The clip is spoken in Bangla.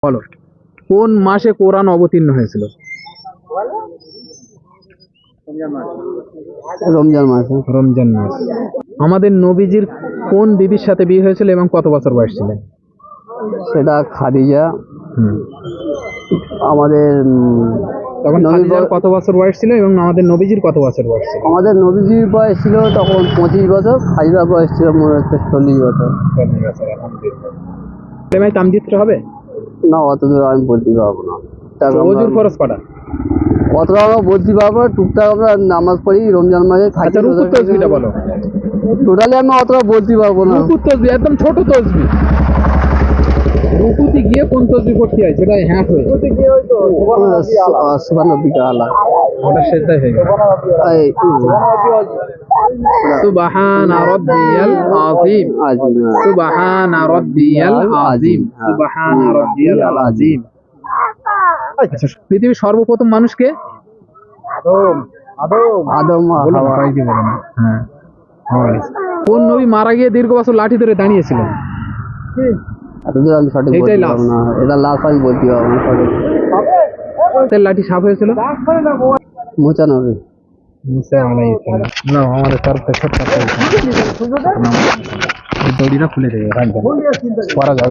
বলো, কোন মাসে কোরআন অবতীর্ণ হয়েছিল? রমজান মাসে। রমজান মাস। আমাদের নবীজির কোন বিবির সাথে বিয়ে হয়েছিল এবং কত বছর বয়স ছিলেন? সেটা খাদিজা। হুম। আমাদের তখন খাদিজার কত বছর বয়স ছিল এবং আমাদের নবীজির কত বছর বয়স ছিল? আমাদের নবীজির বয়স ছিল তখন 25 বছর, খাদিজার বয়স ছিল মনে হচ্ছে 40 বছর। 40 বছর। আলহামদুলিল্লাহ। ভাই তামজিদটা হবে না, অত দূর আমি বলতে পারবো না। ওযুর ফরজ কটা? অতটা আমরা বলতে পারবো না, টুকটাক আমরা নামাজ পড়ি রমজান মাসে থাকি। আচ্ছা, রুকুর তাসবিহটা বলো। টোটালি আমি অতটা বলতে পারবো না। রুকুর তাসবিহ একদম ছোট তাসবিহ। রুকুতে গিয়ে কোন তাসবিহ পড়তে হয় সেটা হ্যাঁ হয়ে সুবহানাল্লাহিল আলা। ওটা সেজদায় হয়ে গেল। সুবহান রাব্বিয়াল আযীম। সুবহান রাব্বিয়াল আযীম। সুবহান রাব্বিয়াল আযীম। আচ্ছা, পৃথিবীর সর্বপ্রথম মানুষকে? আদম। হ্যাঁ। কোন নবী মারা গিয়ে দীর্ঘ বছর লাঠি ধরে দাঁড়িয়েছিলেন? এতদূর আমি সঠিক বলতে পারবো না। এটা লাস্ট আমি বলতে পারবো না সঠিক। লাঠি সাফ হয়েছিল? মুসা নবী। মুসা আলাইহিস সালাম। না, আমাদের তরফ থেকে ছোট্ট একটা দড়িটা খুলে দেবে, রাখবেন, পরা যাবে।